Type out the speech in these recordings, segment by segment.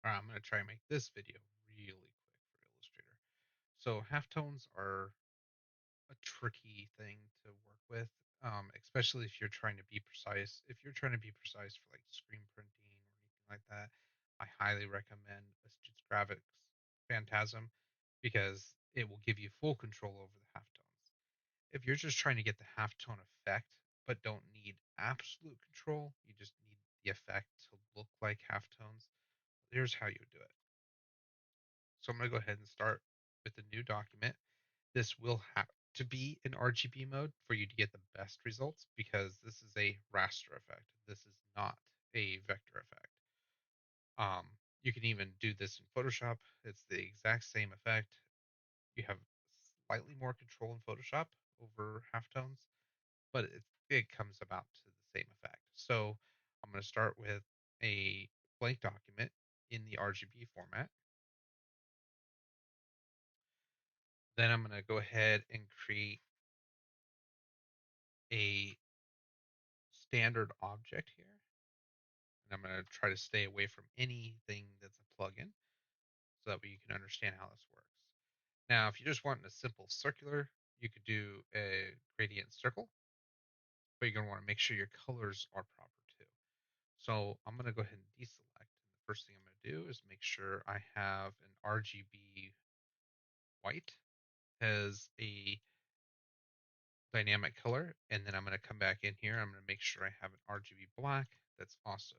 All right, I'm going to try and make this video really quick for Illustrator. So halftones are a tricky thing to work with, especially if you're trying to be precise. If you're trying to be precise for like screen printing or anything like that, I highly recommend Astute Graphics Phantasm because it will give you full control over the halftones. If you're just trying to get the halftone effect but don't need absolute control, you just need the effect to look like halftones, here's how you would do it. So I'm going to go ahead and start with a new document. This will have to be in RGB mode for you to get the best results because this is a raster effect. This is not a vector effect. Um, you can even do this in Photoshop. It's the exact same effect. You have slightly more control in Photoshop over halftones, but it comes about to the same effect. So I'm going to start with a blank document in the RGB format. Then I'm going to go ahead and create a standard object here. And I'm going to try to stay away from anything that's a plugin so that way you can understand how this works. Now, if you just want a simple circular, you could do a gradient circle, but you're going to want to make sure your colors are proper too. So I'm going to go ahead and deselect. And the first thing I'm going to do is make sure I have an RGB white as a dynamic color. And then I'm going to come back in here. I'm going to make sure I have an RGB black that's also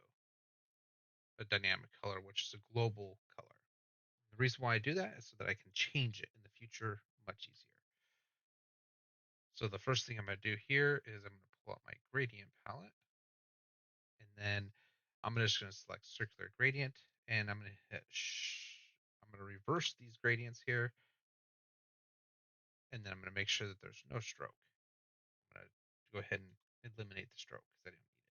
a dynamic color, which is a global color. The reason why I do that is so that I can change it in the future much easier. So the first thing I'm going to do here is I'm going to pull out my gradient palette, and then I'm just going to select circular gradient, and I'm going to hit I'm going to reverse these gradients here, and then I'm going to make sure that there's no stroke. I'm going to go ahead and eliminate the stroke because I didn't need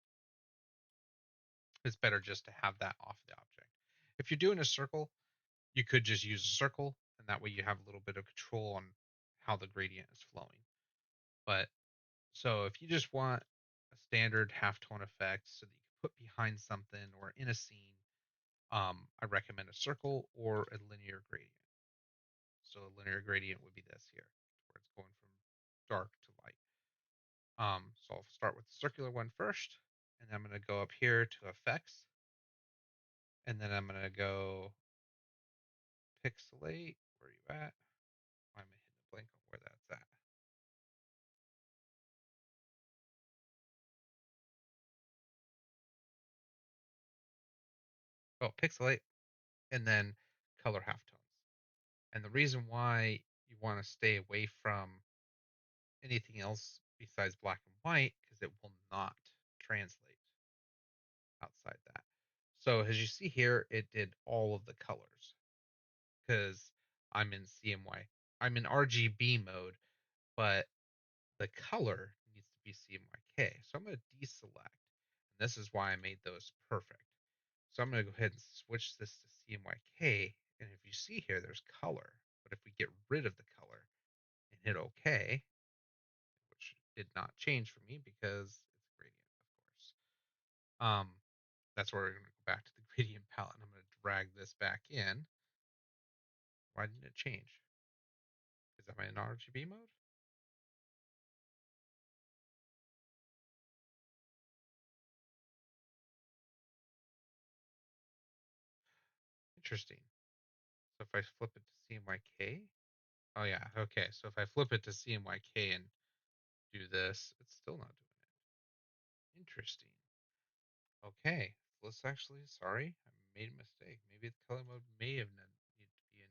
it. It's better just to have that off the object. If you're doing a circle, you could just use a circle, and that way you have a little bit of control on how the gradient is flowing. But so if you just want a standard halftone effect so that you can put behind something or in a scene, I recommend a circle or a linear gradient. So a linear gradient would be this here, where it's going from dark to light. So I'll start with the circular one first, and I'm going to go up here to effects, and then I'm going to go pixelate. Where are you at? Why am I hitting a blank on where that's at? Oh, pixelate, and then color halftones. And the reason why you want to stay away from anything else besides black and white because it will not translate outside that. So as you see here, it did all of the colors because I'm in CMY. I'm in RGB mode, but the color needs to be CMYK. So I'm going to deselect. And this is why I made those perfect. So I'm going to go ahead and switch this to CMYK. And if you see here, there's color. But if we get rid of the color and hit OK, which did not change for me because it's a gradient, of course. That's where we're going to go back to the gradient palette, and I'm going to drag this back in. Why didn't it change? Is that my RGB mode? Interesting. So if I flip it to CMYK, oh yeah, okay. So if I flip it to CMYK and do this, it's still not doing it. Interesting. Okay, let's actually, sorry, I made a mistake. Maybe the color mode may have needed to be in.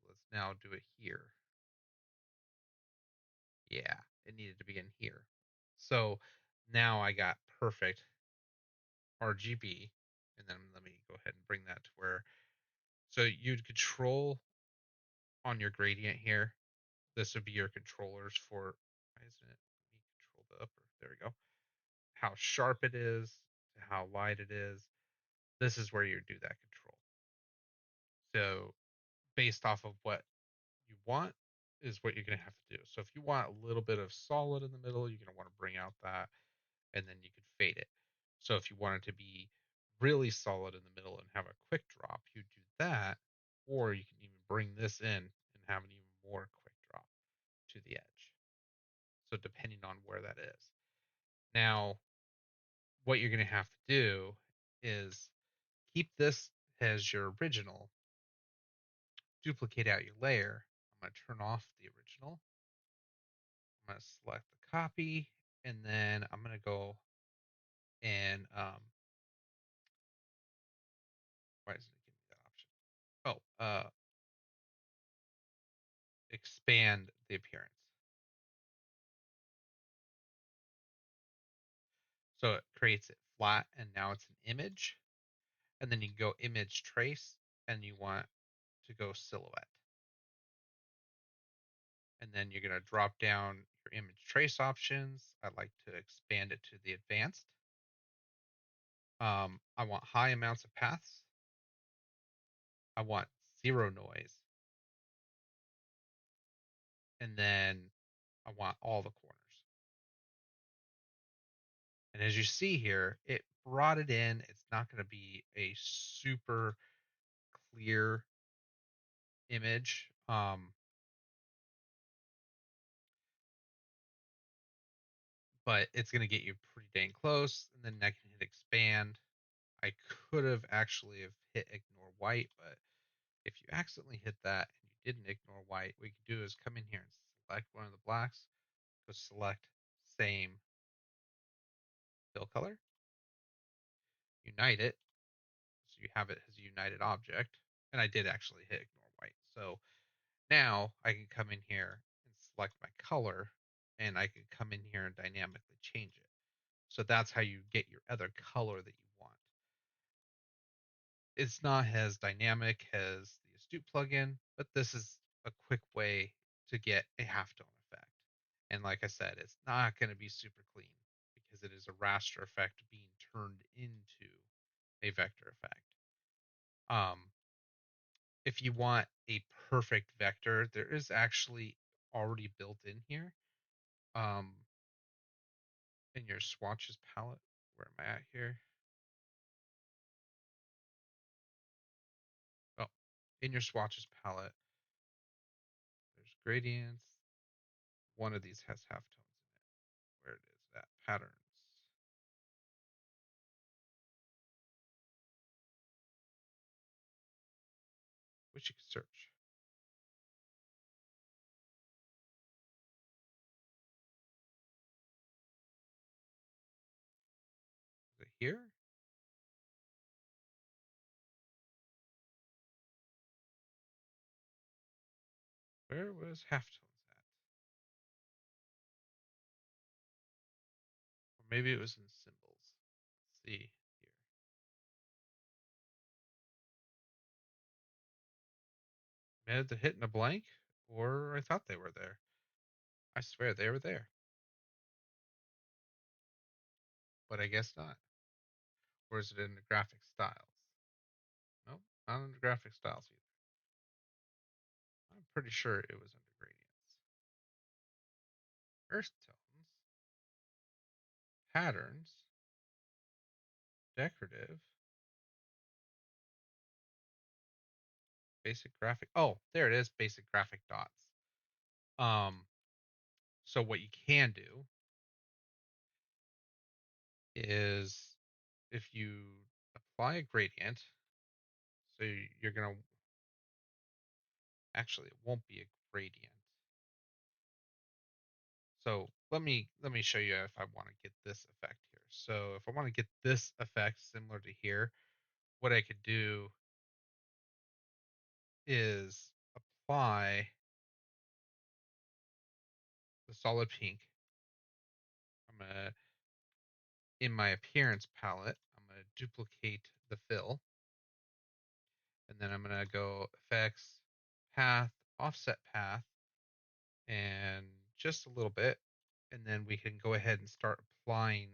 So let's now do it here. Yeah, it needed to be in here. So now I got perfect RGB. And then let me go ahead and bring that to where, so you'd control on your gradient here. This would be your controllers for, why isn't it, let me control the upper, there we go. How sharp it is, to how light it is. This is where you do that control. So based off of what you want is what you're going to have to do. So if you want a little bit of solid in the middle, you're going to want to bring out that, and then you can fade it. So if you want it to be really solid in the middle and have a quick drop, you do that, or you can even bring this in and have an even more quick drop to the edge. So depending on where that is. Now, what you're going to have to do is keep this as your original, duplicate out your layer. I'm going to turn off the original. I'm going to select the copy, and then I'm going to go and why doesn't it give me that option? Oh, expand the appearance. So it creates it flat, and now it's an image. And then you can go image trace, and you want to go silhouette. And then you're going to drop down your image trace options. I like to expand it to the advanced. I want high amounts of paths. I want zero noise. And then I want all the corners. And as you see here, it brought it in. It's not going to be a super clear image. But it's going to get you pretty dang close. And then I can hit expand. I could have actually have hit ignore white, but if you accidentally hit that and you didn't ignore white, what you can do is come in here and select one of the blacks, go select same fill color, unite it, so you have it as a united object. And I did actually hit ignore white. So now I can come in here and select my color, and I can come in here and dynamically change it. So that's how you get your other color that you want. It's not as dynamic as the Astute plugin, but this is a quick way to get a halftone effect. And like I said, it's not going to be super clean because it is a raster effect being turned into a vector effect. Um, if you want a perfect vector, there is actually already built in here um, in your swatches palette. Where am I at here? Oh, in your swatches palette, there's gradients. One of these has halftones in it. Where it is that patterns. Wish you could search. Is it here? Where was halftones at? Or maybe it was in symbols. Let's see here. May have hit in a blank, or I thought they were there. I swear they were there, but I guess not. Or is it in the graphic styles? Nope, not in the graphic styles either. I'm pretty sure it was under gradients. Earth tones, patterns, decorative, basic graphic. Oh, there it is, basic graphic dots. Um, so what you can do is if you apply a gradient, so you're gonna actually it won't be a gradient. So let me show you if I want to get this effect here. So if I want to get this effect similar to here, what I could do is apply the solid pink. I'm gonna in my appearance palette, I'm gonna duplicate the fill, and then I'm gonna go effects, path, offset path, and just a little bit, and then we can go ahead and start applying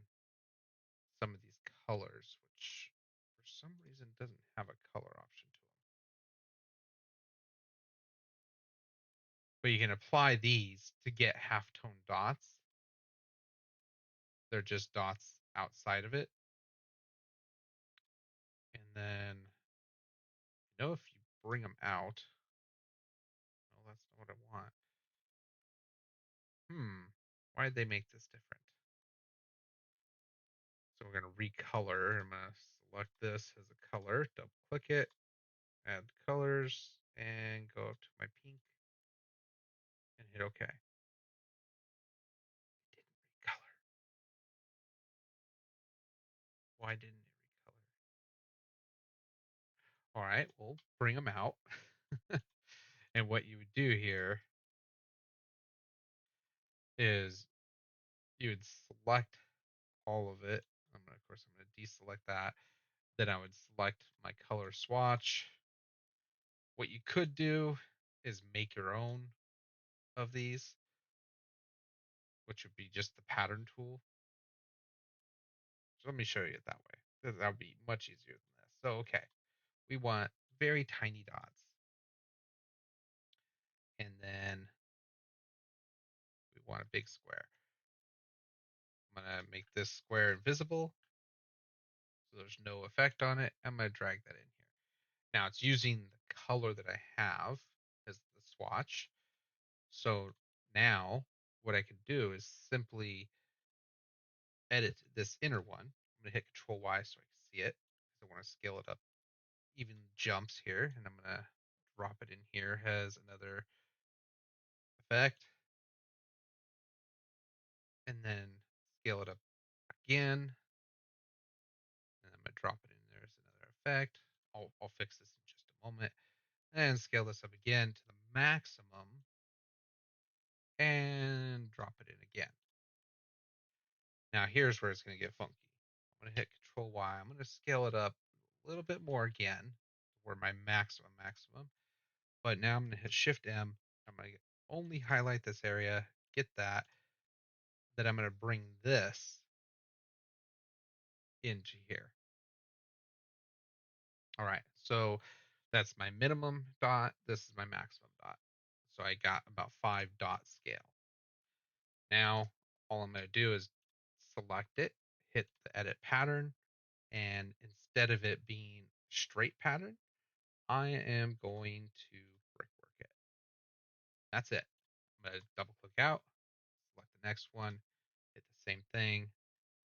some of these colors, which for some reason doesn't have a color option to them. But you can apply these to get halftone dots. They're just dots outside of it. If you bring them out, no, that's not what I want. Hmm. Why did they make this different? So we're going to recolor. I'm going to select this as a color, double click it, add colors, and go up to my pink and hit OK. It didn't recolor. Why didn't it recolor? All right, we'll bring them out. And what you would do here is you would select all of it. Of course, I'm going to deselect that. Then I would select my color swatch. What you could do is make your own of these, which would be just the pattern tool. So let me show you it that way. That would be much easier than this. So, okay, we want very tiny dots. And then we want a big square. I'm going to make this square invisible so there's no effect on it. I'm going to drag that in here. Now it's using the color that I have as the swatch. So now what I can do is simply edit this inner one. I'm going to hit Control Y so I can see it because I want to scale it up even jumps here. And I'm going to drop it in here as another effect. And then scale it up again. And I'm going to drop it in there as another effect. I'll fix this in just a moment. And scale this up again to the maximum. And drop it in again. Now here's where it's going to get funky. I'm going to hit Control Y. I'm going to scale it up a little bit more again, where my maximum. But now I'm going to hit Shift M. I'm going to only highlight this area, get that. Then I'm going to bring this into here. All right. So that's my minimum dot. This is my maximum dot. So I got about 5 dot scale. Now all I'm going to do is select it, hit the edit pattern, and instead of it being straight pattern, I am going to brickwork it. That's it. I'm going to double click out, select the next one, hit the same thing,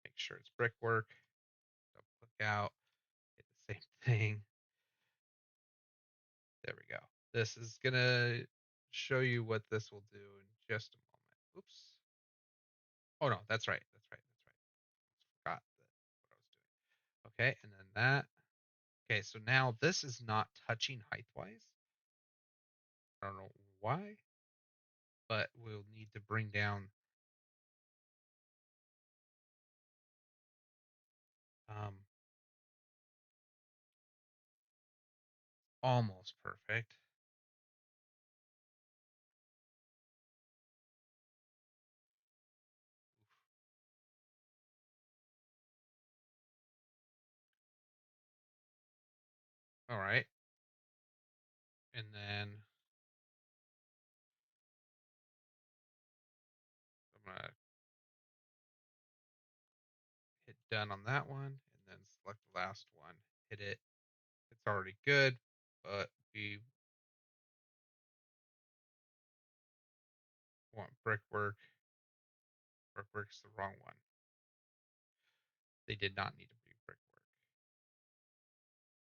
make sure it's brickwork, double click out, hit the same thing. There we go. This is going to show you what this will do in just a moment. Oops. Oh, no, that's right. That's right. That's right. I forgot what I was doing. Okay, and then that. Okay, so now this is not touching height wise. I don't know why, but we'll need to bring down um, almost perfect. All right. And then I'm going to hit done on that one and then select the last one, hit it. It's already good, but we want brickwork. Brickwork's the wrong one. They did not need to be brickwork.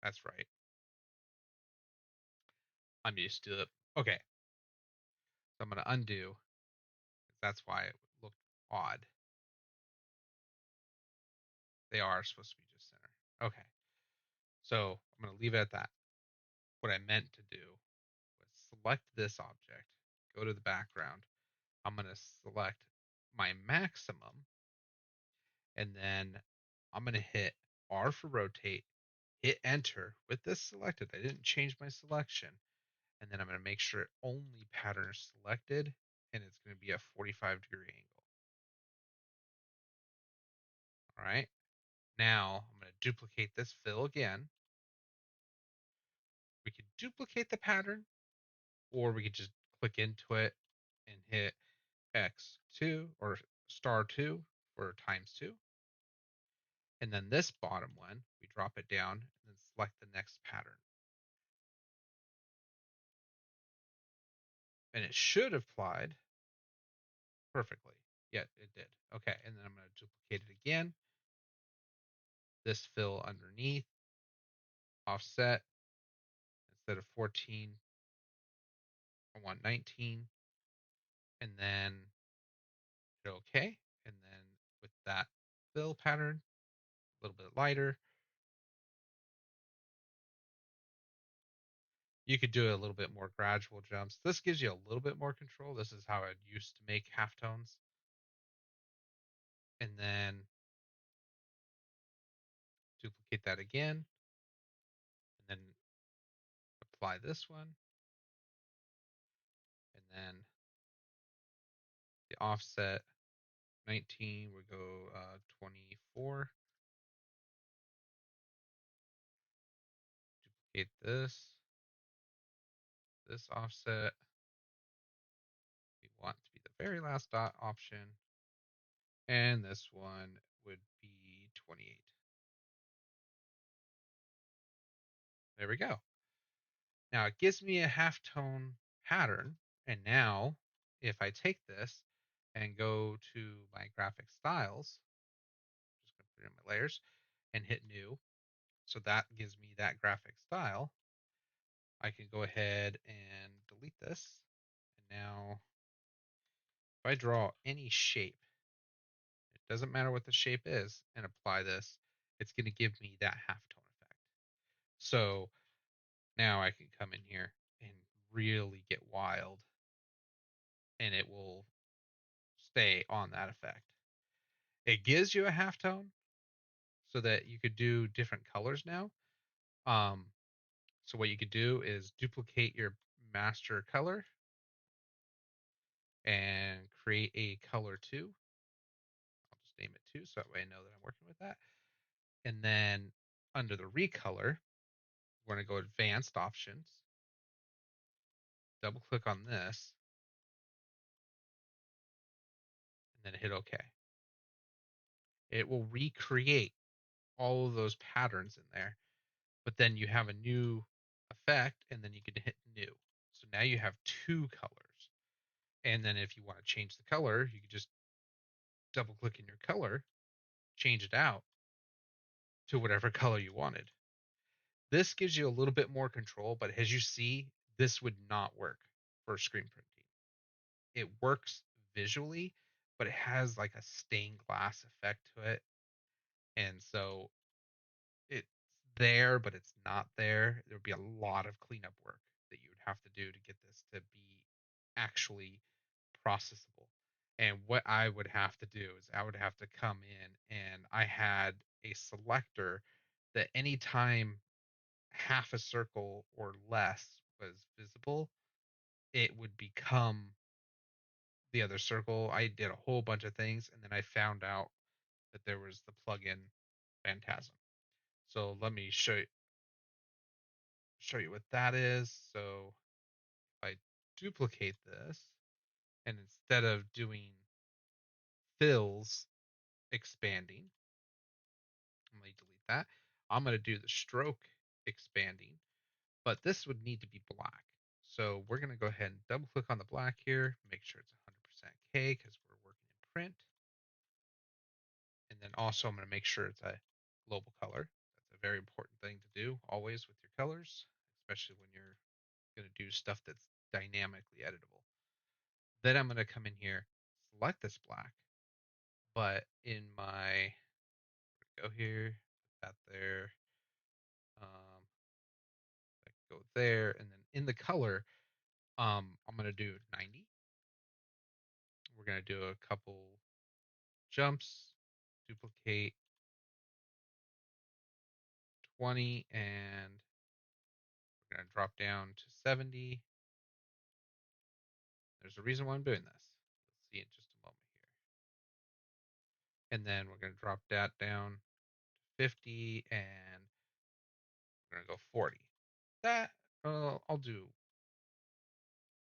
That's right. I'm used to it. Okay. So I'm going to undo because that's why it looked odd. They are supposed to be just center. Okay. So I'm going to leave it at that. What I meant to do was select this object, go to the background. I'm going to select my maximum, and then I'm going to hit R for rotate, hit enter. With this selected, I didn't change my selection. And then I'm going to make sure only pattern is selected, and it's going to be a 45-degree angle. All right. Now I'm going to duplicate this fill again. We could duplicate the pattern, or we could just click into it and hit X2 or star 2 for times 2. And then this bottom one, we drop it down and then select the next pattern. and it should have applied perfectly. Yeah, it did. Okay, and then I'm going to duplicate it again. This fill underneath, offset, instead of 14, I want 19, and then hit OK. And then with that fill pattern, a little bit lighter, you could do a little bit more gradual jumps. This gives you a little bit more control. This is how I used to make halftones. And then duplicate that again, and then apply this one, and then the offset 19 would go 24. Duplicate this offset. We want to be the very last dot option, and this one would be 28. There we go. Now it gives me a halftone pattern, and now if I take this and go to my graphic styles, just gonna put it in my layers and hit new, so that gives me that graphic style. I can go ahead and delete this. And now if I draw any shape, it doesn't matter what the shape is, and apply this, it's going to give me that halftone effect. So now I can come in here and really get wild, and it will stay on that effect. It gives you a halftone so that you could do different colors now. Um, so what you could do is duplicate your master color and create a color 2. I'll just name it 2 so that way I know that I'm working with that. And then under the recolor, we're going to go advanced options, double click on this, and then hit OK. It will recreate all of those patterns in there, but then you have a new effect, and then you can hit new. So now you have 2 colors. And then if you want to change the color, you can just double click in your color, change it out to whatever color you wanted. This gives you a little bit more control, but as you see, this would not work for screen printing. It works visually, but it has like a stained glass effect to it. And so it's there, but it's not there. There would be a lot of cleanup work that you would have to do to get this to be actually processable. And what I would have to do is I would have to come in, and I had a selector that anytime half a circle or less was visible, it would become the other circle. I did a whole bunch of things, and then I found out that there was the plugin Phantasm. So let me show you what that is. So if I duplicate this, and instead of doing fills expanding, I'm going to delete that. I'm going to do the stroke expanding, but this would need to be black. So we're going to go ahead and double click on the black here, make sure it's 100% K because we're working in print. And then also I'm going to make sure it's a global color. That's a very important thing to do always with your colors, especially when you're going to do stuff that's dynamically editable. Then I'm going to come in here, select this black, but in my, go here, put that there, go there, and then in the color, I'm going to do 90. We're going to do a couple jumps, duplicate 20, and we're going to drop down to 70. There's a reason why I'm doing this. You'll see in just a moment here. And then we're going to drop that down to 50, and we're going to go 40. That I'll do.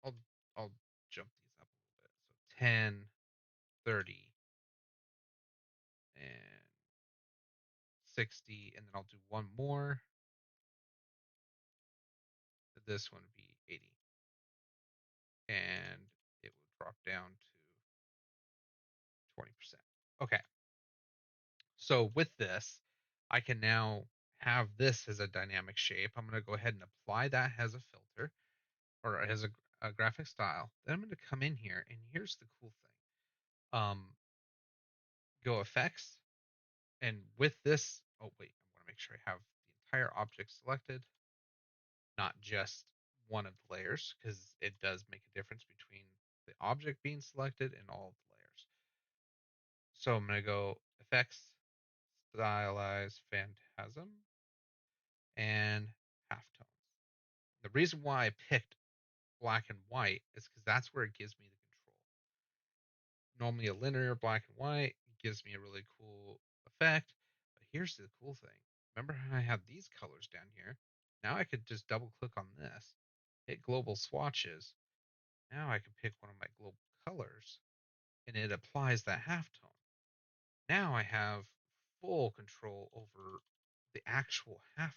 I'll I'll jump these up a little bit. So 10, 30, and 60, and then I'll do one more. This one would be 80. and it will drop down to 20%. Okay, so with this, I can now have this as a dynamic shape. I'm going to go ahead and apply that as a filter or as a graphic style. Then I'm going to come in here, and here's the cool thing. Go effects, and with this, oh wait, I want to make sure I have the entire object selected, not just one of the layers, because it does make a difference between the object being selected and all of the layers. So I'm going to go effects, stylize phantasm, and halftones. The reason why I picked black and white is because that's where it gives me the control. Normally, a linear black and white gives me a really cool effect, but here's the cool thing. Remember how I had these colors down here? Now I could just double click on this, hit global swatches. Now I can pick one of my global colors and it applies that halftone. Now I have full control over the actual halftone.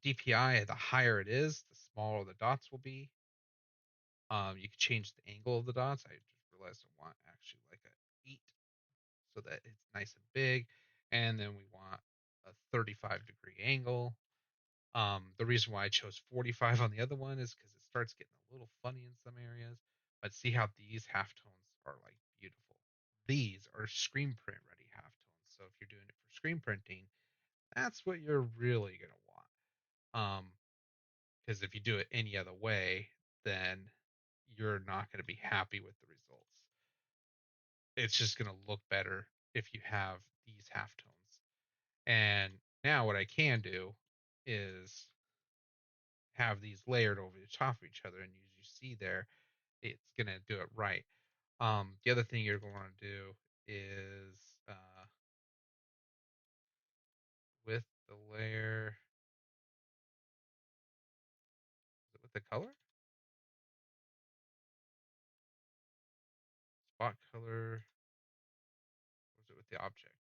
DPI, the higher it is, the smaller the dots will be. You can change the angle of the dots. I just realized I want actually like a 8 so that it's nice and big. And then we want a 35-degree angle. The reason why I chose 45 on the other one is because it starts getting a little funny in some areas. But see how these halftones are like beautiful. These are screen print ready halftones. So if you're doing it for screen printing, that's what you're really gonna want. Because if you do it any other way, then you're not going to be happy with the results. It's just going to look better if you have these halftones. And now what I can do is have these layered over the top of each other, and as you see there, it's going to do it right. The other thing you're going to do is with the layer, is it with the color? Spot color, or is it with the object?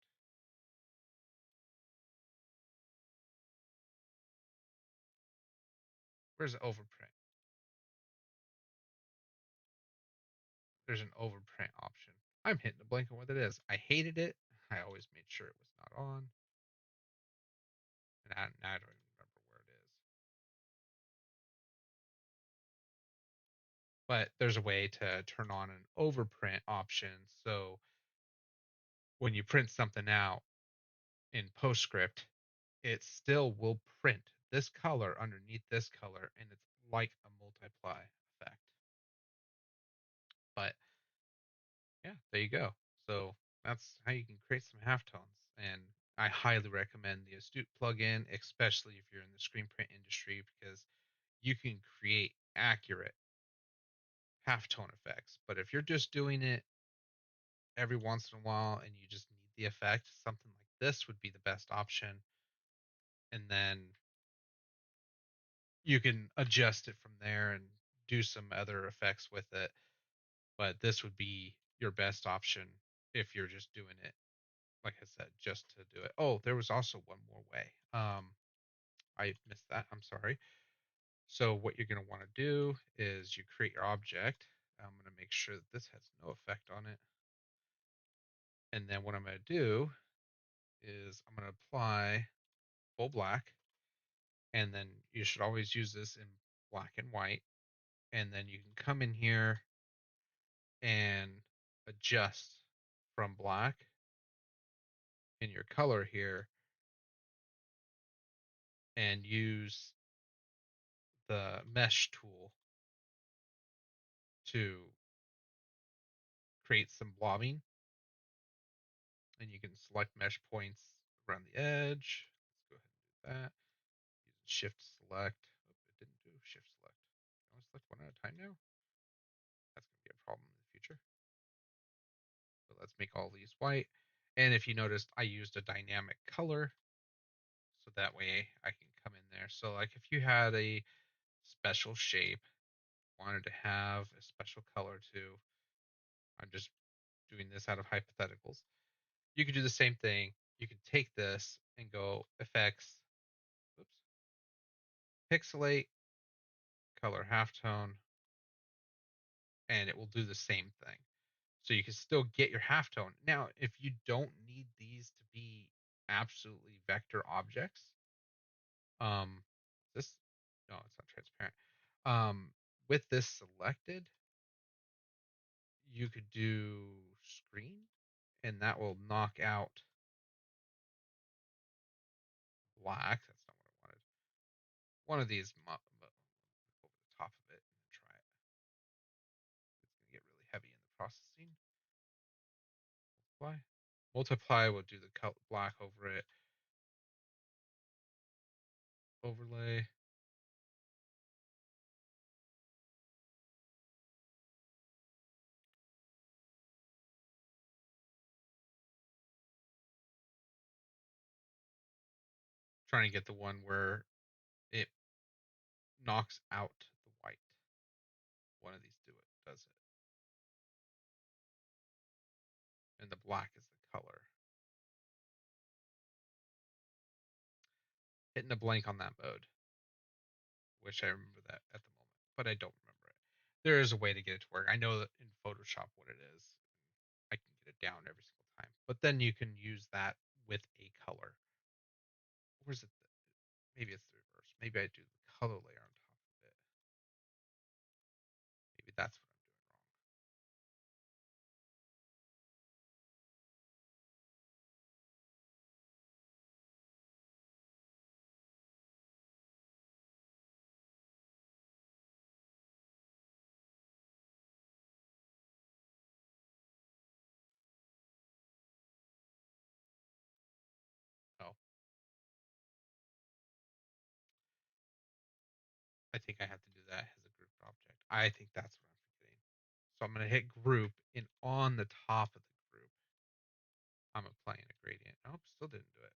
Where's the overprint? There's an overprint option. I'm hitting a blank on what it is. I hated it. I always made sure it was not on. And I don't even remember where it is. But there's a way to turn on an overprint option. So when you print something out in PostScript, it still will print this color underneath this color. And it's like a multiply effect. But yeah, there you go. So that's how you can create some halftones. And I highly recommend the Astute plugin, especially if you're in the screen print industry, because you can create accurate halftone effects. But if you're just doing it every once in a while and you just need the effect, something like this would be the best option. And then you can adjust it from there and do some other effects with it. But this would be your best option if you're just doing it, like I said, just to do it. Oh, there was also one more way. I missed that. I'm sorry. So what you're going to want to do is you create your object. I'm going to make sure that this has no effect on it. And then what I'm going to do is I'm going to apply full black. And then you should always use this in black and white. And then you can come in here and adjust from black in your color here and use the mesh tool to create some blobbing. And you can select mesh points around the edge. Let's go ahead and do that. Using shift select. Oh, it didn't do shift select. Can I only select one at a time now? That's going to be a problem in the future. So let's make all these white. And if you noticed, I used a dynamic color. So that way I can come in there. So like if you had a special shape, wanted to have a special color too, I'm just doing this out of hypotheticals. You could do the same thing. You could take this and go effects, oops, pixelate, color halftone, and it will do the same thing. So you can still get your halftone. Now, if you don't need these to be absolutely vector objects, um, this no, it's not transparent. Um, with this selected, you could do screen, and that will knock out black. That's not what I wanted. One of these over the top of it and try it. It's going to get really heavy in the processing. Multiply. Multiply will do the black over it. Overlay. Trying to get the one where it knocks out the white. One of these does it. And the black is the color. Hitting a blank on that mode. Wish I remember that at the moment, but I don't remember it. There is a way to get it to work. I know that in Photoshop what it is. I can get it down every single time. But then you can use that with a color. Or is it maybe it's the reverse. Maybe I do the color layer on top of it. Maybe that's what I'm doing wrong. Oh, I think I have to do that as a grouped object. I think that's what I'm forgetting. So I'm going to hit group, and on the top of the group, I'm applying a gradient. Oh, still didn't do it.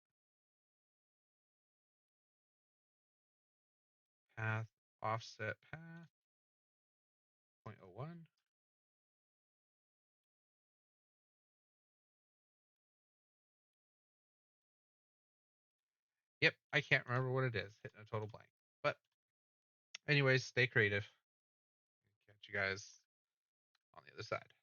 Path, offset path, 0.01. Yep, I can't remember what it is. Hitting a total blank. But anyways, stay creative. Catch you guys on the other side.